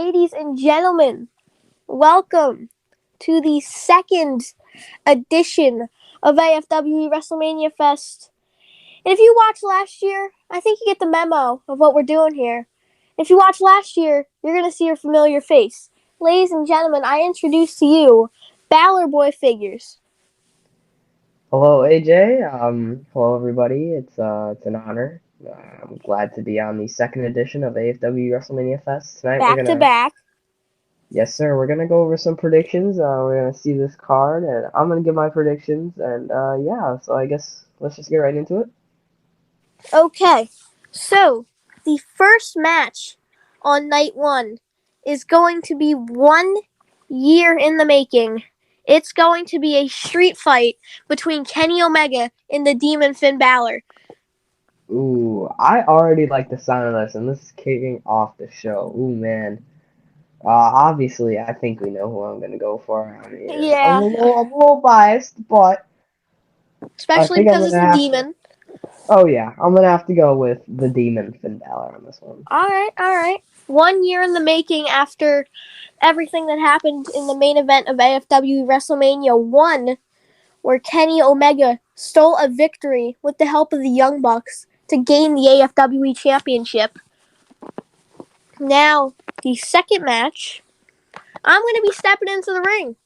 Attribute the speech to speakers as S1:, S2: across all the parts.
S1: ladies and gentlemen, welcome to the second edition of AFW WrestleMania Fest. And if you watched last year, I think you get the memo of what we're doing here. If you watched last year, you're going to see a familiar face. Ladies and gentlemen, I introduce to you Balor Boy Figures.
S2: Hello, AJ. Hello, everybody. It's an honor. I'm glad to be on the second edition of AFW WrestleMania Fest tonight.
S1: Back to back.
S2: Yes, sir. We're gonna go over some predictions. We're gonna see this card, and I'm gonna give my predictions. And yeah, so I guess let's just get right into it.
S1: Okay, so the first match on night one is going to be 1 year in the making. It's going to be a street fight between Kenny Omega and the Demon Finn Balor.
S2: Ooh, I already like the sound of this, and this is kicking off the show. Ooh, man. Obviously, I think we know who I'm gonna go for. I mean,
S1: Yeah,
S2: I'm a little biased, but I
S1: especially
S2: think I'm
S1: because it's
S2: gonna
S1: the
S2: have.
S1: Demon.
S2: Oh yeah, I'm gonna have to go with the Demon Finn Balor on this one.
S1: All right. 1 year in the making after everything that happened in the main event of AFW WrestleMania 1, where Kenny Omega stole a victory with the help of the Young Bucks to gain the AFWE Championship. Now, the second match, I'm going to be stepping into the ring,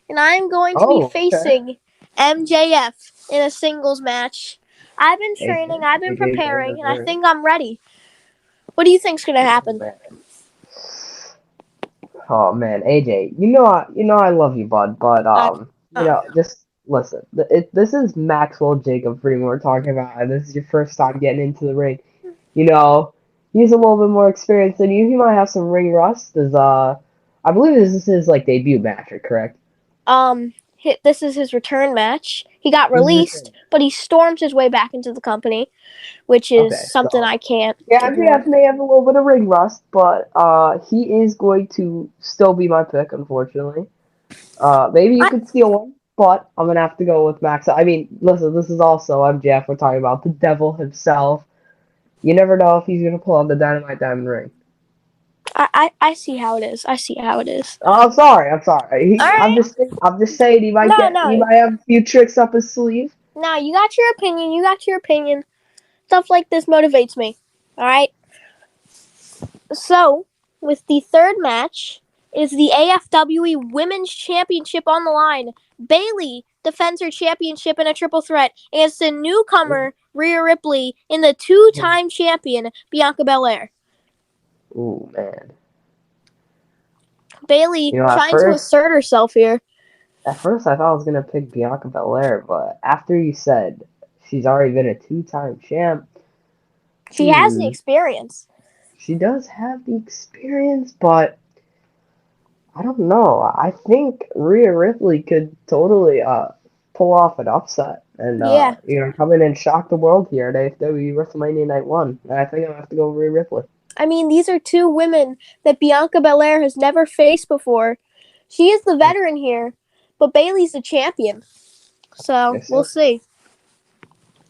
S1: and I'm going to be
S2: Oh, okay.
S1: facing MJF in a singles match. I've been training,
S2: AJ,
S1: I've been
S2: AJ joined
S1: preparing,
S2: us
S1: and I
S2: there.
S1: think I'm ready. What do you think's going to
S2: Oh
S1: happen?
S2: man. Oh man, AJ, you know I love you, bud, but
S1: Uh,
S2: just listen. This is Maxwell Jacob Freeman we're talking about, and this is your first time getting into the ring. You know, he's a little bit more experienced than you. He might have some ring rust. I believe this is his like debut match, correct?
S1: this is his return match. He got
S2: This is
S1: released, but he stormed his way back into the company, which is
S2: okay.
S1: something
S2: So
S1: I can't
S2: yeah,
S1: ignore.
S2: MJF may have a little bit of ring rust, but he is going to still be my pick, unfortunately. Maybe you
S1: I,
S2: could steal one, but I'm gonna have to go with Max. I mean, listen, this is also MJF. We're talking about the devil himself. You never know if he's gonna pull out the dynamite diamond ring.
S1: I see how it is. I see how it is.
S2: Oh, I'm sorry. I'm sorry.
S1: All right.
S2: I'm just saying he
S1: No.
S2: might have a few tricks up his sleeve.
S1: No, you got your opinion. You got your opinion. Stuff like this motivates me. All right. So, with the third match, is the AFWE Women's Championship on the line. Bayley defends her championship in a triple threat against the newcomer Rhea Ripley and the two-time champion Bianca Belair.
S2: Ooh, man.
S1: Bayley
S2: You know,
S1: trying to assert herself here.
S2: at first I thought I was gonna pick Bianca Belair, but after you said she's already been a two-time champ,
S1: She has the
S2: hmm,
S1: experience.
S2: she does have the experience, but I don't know. I think Rhea Ripley could totally pull off an upset and
S1: Yeah.
S2: come in and shock the world here at AFW WrestleMania Night 1. And I think I'm gonna have to go with Rhea Ripley.
S1: I mean, these are two women that Bianca Belair has never faced before. She is the veteran here, but Bayley's the champion. So,
S2: Yes,
S1: we'll
S2: sir.
S1: see.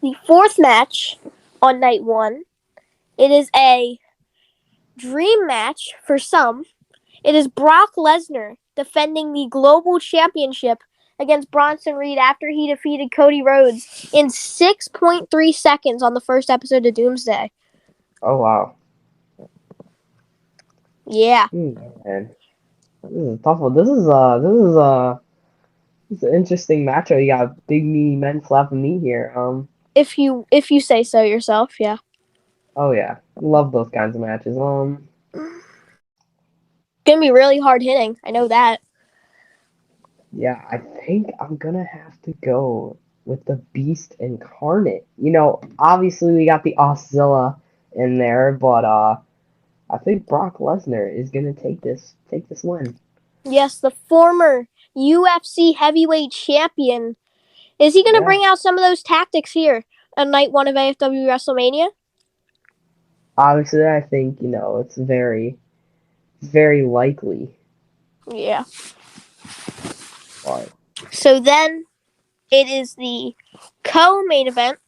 S1: The fourth match on night one, it is a dream match for some. It is Brock Lesnar defending the Global Championship against Bronson Reed after he defeated Cody Rhodes in 6.3 seconds on the first episode of Doomsday.
S2: Oh wow.
S1: Yeah.
S2: Man. This is a tough one. This is an interesting matchup. You got big meaty men slapping me here.
S1: If you say so yourself, yeah.
S2: Oh yeah. Love those kinds of matches.
S1: Gonna be really hard hitting. I know that.
S2: Yeah, I think I'm gonna have to go with the Beast Incarnate. You know, obviously we got the Oscilla in there, but I think Brock Lesnar is gonna take this win.
S1: Yes, the former UFC heavyweight champion. Is he gonna
S2: Yeah,
S1: bring out some of those tactics here on night one of AFW WrestleMania?
S2: obviously I think it's very likely,
S1: Yeah.
S2: but
S1: So then it is the co-main event.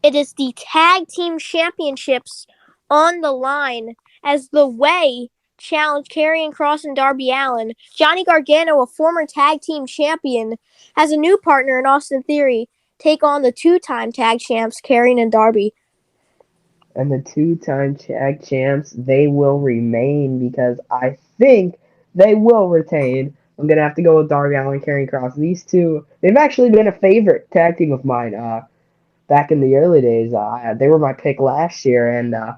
S1: It is the tag team championships on the line as the way challenge Karrion Kross and Darby Allin. Johnny Gargano, a former tag team champion, has a new partner in Austin Theory take on the two-time tag champs Karrion and Darby.
S2: And the two-time tag champs, they will remain because I think they will retain. I'm gonna have to go with Darby Allin and Karrion Kross. These two, they've actually been a favorite tag team of mine. Back in the early days, they were my pick last year, and I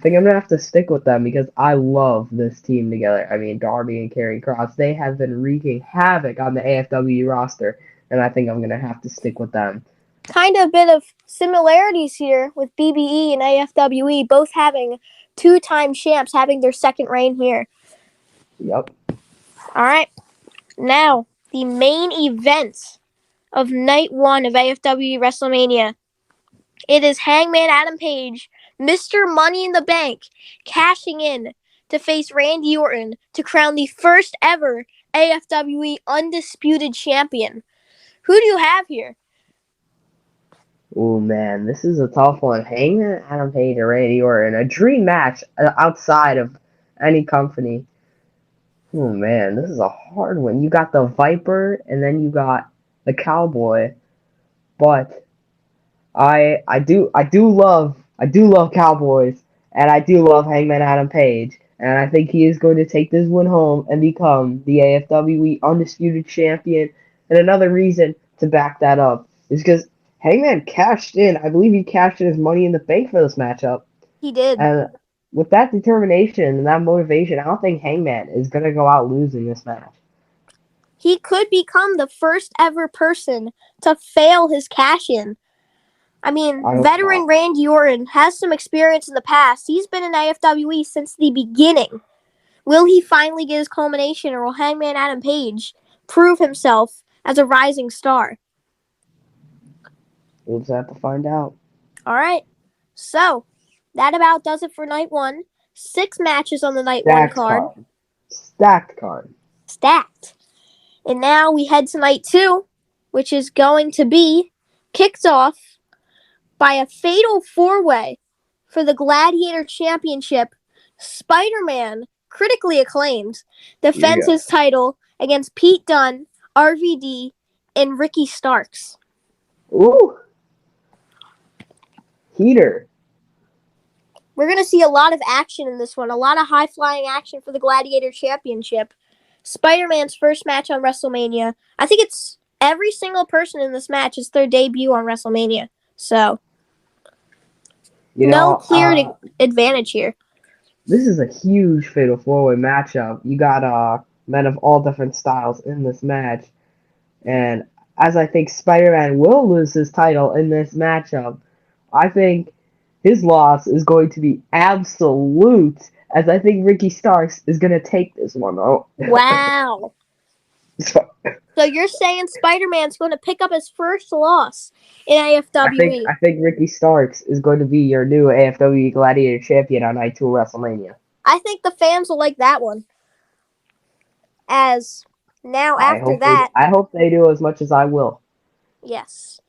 S2: think I'm gonna have to stick with them because I love this team together. I mean, Darby and Karrion Kross, they have been wreaking havoc on the AFW roster, and I think I'm gonna have to stick with them.
S1: Kind of a bit of similarities here with BBE and AFWE, both having two-time champs having their second reign here.
S2: Yep.
S1: All right, now the main event of night one of AFW WrestleMania. It is Hangman Adam Page, Mr. Money in the Bank, cashing in to face Randy Orton to crown the first ever AFWE Undisputed Champion. Who do you have here?
S2: Oh man, this is a tough one. Hangman Adam Page and Randy Orton, a dream match outside of any company. Oh man, this is a hard one. You got the Viper, and then you got the Cowboy, but I do love Cowboys, and I do love Hangman Adam Page, and I think he is going to take this one home and become the AFWE Undisputed Champion. And another reason to back that up is because Hangman cashed in. I believe he cashed in his Money in the Bank for this matchup,
S1: He did.
S2: and with that determination and that motivation, I don't think Hangman is gonna go out losing this match.
S1: He could become the first ever person to fail his cash in. I mean,
S2: I hope
S1: veteran
S2: not.
S1: Randy Orton has some experience in the past. He's been in AFWE since the beginning. Will he finally get his culmination, or will Hangman Adam Page prove himself as a rising star?
S2: We'll just have to find out.
S1: All right. So, that about does it for night one. 6 matches on the night one
S2: Stacked
S1: card.
S2: card. Stacked card.
S1: Stacked. And now we head to night 2, which is going to be kicked off by a fatal 4-way for the Gladiator Championship. Spider-Man, critically acclaimed, defends his title against Pete Dunne, RVD, and Ricky Starks.
S2: Ooh. Heater.
S1: We're going to see a lot of action in this one, a lot of high-flying action for the Gladiator Championship. Spider-Man's first match on WrestleMania. I think it's every single person in this match is their debut on WrestleMania. So, no clear advantage here.
S2: This is a huge fatal 4-way matchup. You got men of all different styles in this match. And as I think Spider-Man will lose his title in this matchup, I think his loss is going to be absolute, as I think Ricky Starks is going to take this one. Oh.
S1: Wow. So you're saying Spider-Man's going to pick up his first loss in AFWE?
S2: I think Ricky Starks is going to be your new AFW Gladiator Champion on Night 2 of WrestleMania.
S1: I think the fans will like that one. As now after that...
S2: I hope they do as much as I will.
S1: Yes.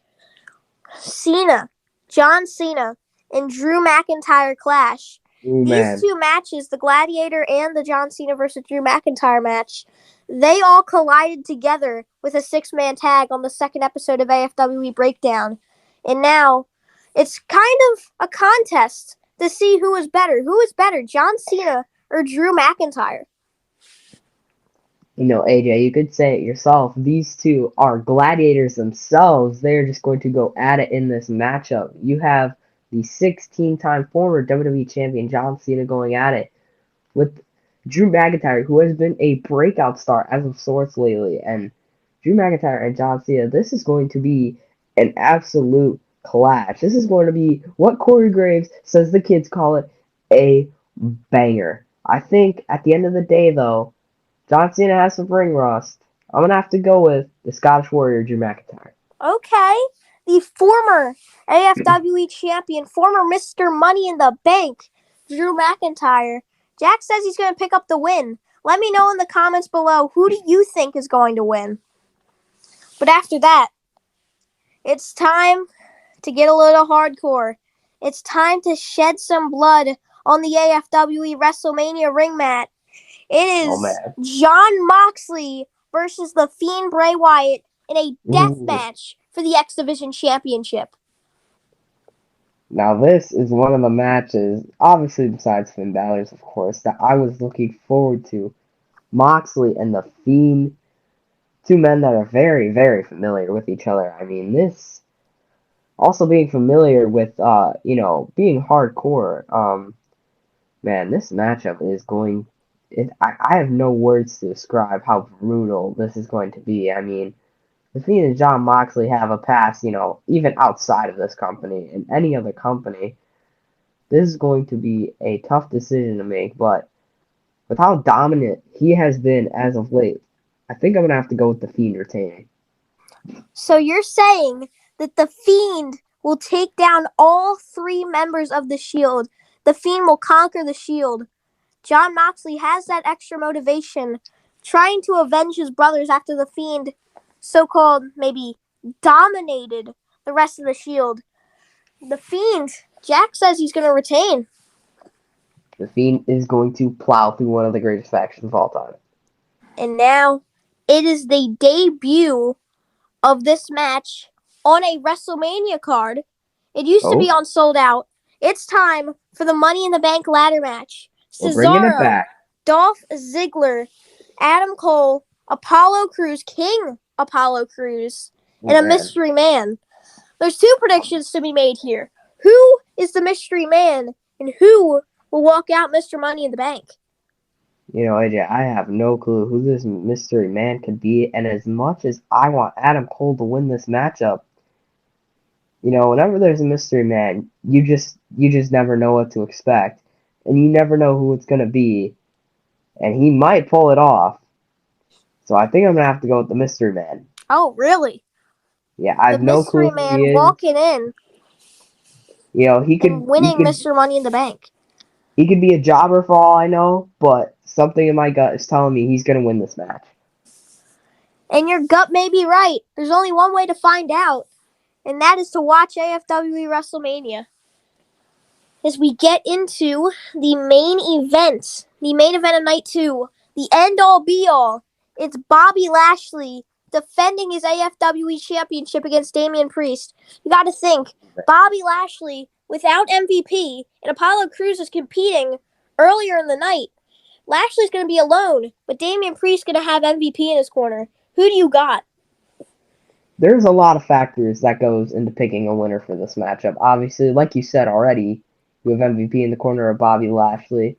S1: John Cena, and Drew McIntyre clash.
S2: Ooh,
S1: These two matches, the Gladiator and the John Cena versus Drew McIntyre match, they all collided together with a 6-man tag on the second episode of AFWE Breakdown. And now, it's kind of a contest to see who is better. Who is better, John Cena or Drew McIntyre?
S2: You know, AJ, you could say it yourself. These two are gladiators themselves. They're just going to go at it in this matchup. You have the 16-time former WWE Champion John Cena going at it with Drew McIntyre, who has been a breakout star as of sorts lately. And Drew McIntyre and John Cena, this is going to be an absolute clash. This is going to be what Corey Graves says the kids call it, a banger. I think at the end of the day, though, John Cena has some ring rust. I'm going to have to go with the Scottish Warrior, Drew McIntyre.
S1: Okay. The former AFWE champion, former Mr. Money in the Bank, Drew McIntyre. Jack says he's going to pick up the win. Let me know in the comments below, who do you think is going to win? But after that, it's time to get a little hardcore. It's time to shed some blood on the AFWE WrestleMania ring mat. It
S2: Oh
S1: is
S2: man.
S1: Jon Moxley versus The Fiend Bray Wyatt in a death
S2: Ooh.
S1: match for the X Division Championship.
S2: Now this is one of the matches, obviously besides Finn Balor's, of course, that I was looking forward to. Moxley and The Fiend, two men that are very, very familiar with each other. I mean, this also being familiar with, being hardcore. Man, this matchup is going. I have no words to describe how brutal this is going to be. I mean, The Fiend and Jon Moxley have a past, even outside of this company and any other company. This is going to be a tough decision to make, but with how dominant he has been as of late, I think I'm gonna have to go with The Fiend retaining.
S1: So you're saying that The Fiend will take down all three members of the Shield. The Fiend will conquer the Shield. Jon Moxley has that extra motivation, trying to avenge his brothers after The Fiend, so-called, maybe, dominated the rest of the Shield. The Fiend, Jack says he's going to retain.
S2: The Fiend is going to plow through one of the greatest factions of all time.
S1: And now, it is the debut of this match on a WrestleMania card. It used to be
S2: Oh,
S1: on Sold Out. It's time for the Money in the Bank ladder match.
S2: we're bringing it
S1: Cesaro,
S2: back.
S1: Dolph Ziggler, Adam Cole, Apollo Crews, King Apollo Crews,
S2: Oh
S1: and a
S2: man,
S1: mystery man. There's two predictions to be made here. Who is the mystery man, and who will walk out Mr. Money in the Bank?
S2: AJ, I have no clue who this mystery man could be, and as much as I want Adam Cole to win this matchup, whenever there's a mystery man, you just never know what to expect, and you never know who it's gonna be, and he might pull it off. So I think I'm gonna have to go with the mystery man.
S1: Oh, really?
S2: Yeah, I
S1: The
S2: have no
S1: mystery
S2: clue who he
S1: man
S2: is.
S1: walking in
S2: He
S1: and
S2: could he
S1: winning
S2: could
S1: Mr. Money in the Bank.
S2: he could be a jobber for all I know, but something in my gut is telling me he's gonna win this match.
S1: And your gut may be right. There's only one way to find out, and that is to watch AFW WrestleMania. As we get into the main event of night 2, the end all be all. It's Bobby Lashley defending his AFW championship against Damian Priest. You got to think, Bobby Lashley without MVP and Apollo Crews is competing earlier in the night. Lashley's going to be alone, but Damian Priest's going to have MVP in his corner. Who do you got?
S2: There's a lot of factors that goes into picking a winner for this matchup. Obviously, like you said already, you have MVP in the corner of Bobby Lashley.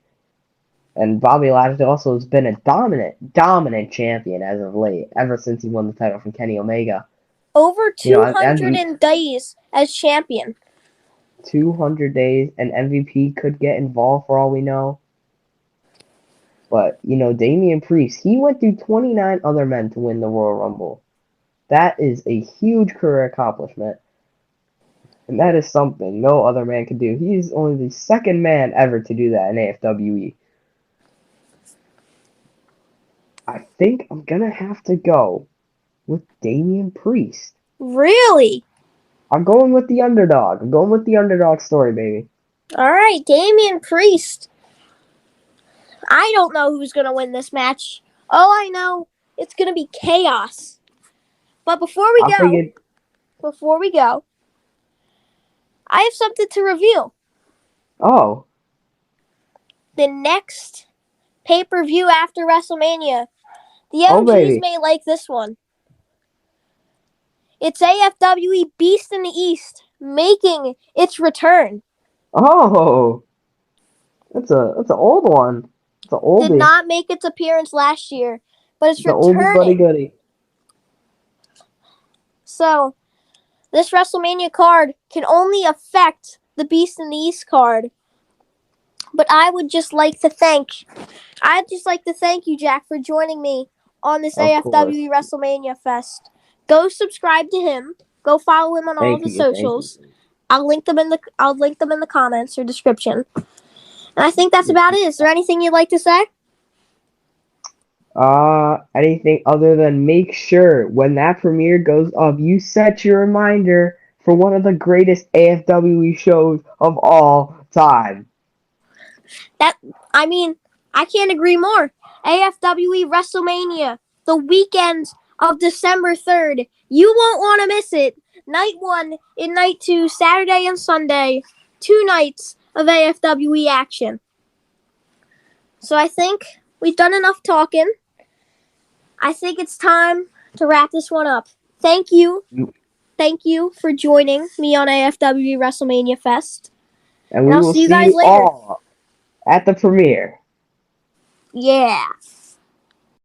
S2: And Bobby Lashley also has been a dominant champion as of late, ever since he won the title from Kenny Omega.
S1: Over
S2: And
S1: 200 days as champion.
S2: 200 days, and MVP could get involved for all we know. But, Damian Priest, he went through 29 other men to win the Royal Rumble. That is a huge career accomplishment. And that is something no other man could do. He is only the second man ever to do that in AFWE. I think I'm going to have to go with Damian Priest.
S1: Really?
S2: I'm going with the underdog. I'm going with the underdog story, baby.
S1: All right, Damian Priest. I don't know who's going to win this match. All I know, it's going to be chaos. But
S2: I'm thinking,
S1: before we go, I have something to reveal.
S2: oh,
S1: The next pay-per-view after WrestleMania. The
S2: oh,
S1: OGs
S2: baby.
S1: may like this one. It's AFWE Beast in the East making its return.
S2: Oh, that's an old one. It's an
S1: Did
S2: oldie.
S1: not make its appearance last year, but it's
S2: It's an oldie buddy
S1: returning.
S2: goodie.
S1: So, this WrestleMania card can only affect the Beast in the East card. But I'd just like to thank you, Jack, for joining me on this
S2: Of course.
S1: AFW WrestleMania Fest. Go subscribe to him. Go follow him on all of
S2: Thank
S1: the
S2: you. Thank
S1: socials. I'll link them in the comments or description. And I think that's about it. Is there anything you'd like to say?
S2: Anything other than make sure when that premiere goes up, you set your reminder for one of the greatest AFWE shows of all time.
S1: I can't agree more. AFWE WrestleMania, the weekend of December 3rd. You won't want to miss it. Night 1 and Night 2, Saturday and Sunday. 2 nights of AFWE action. So I think we've done enough talking. I think it's time to wrap this one up. Thank you. Thank you for joining me on AFW WrestleMania Fest.
S2: And
S1: And
S2: we
S1: I'll
S2: will
S1: see you
S2: see
S1: guys
S2: you
S1: later.
S2: all at the premiere.
S1: Yeah.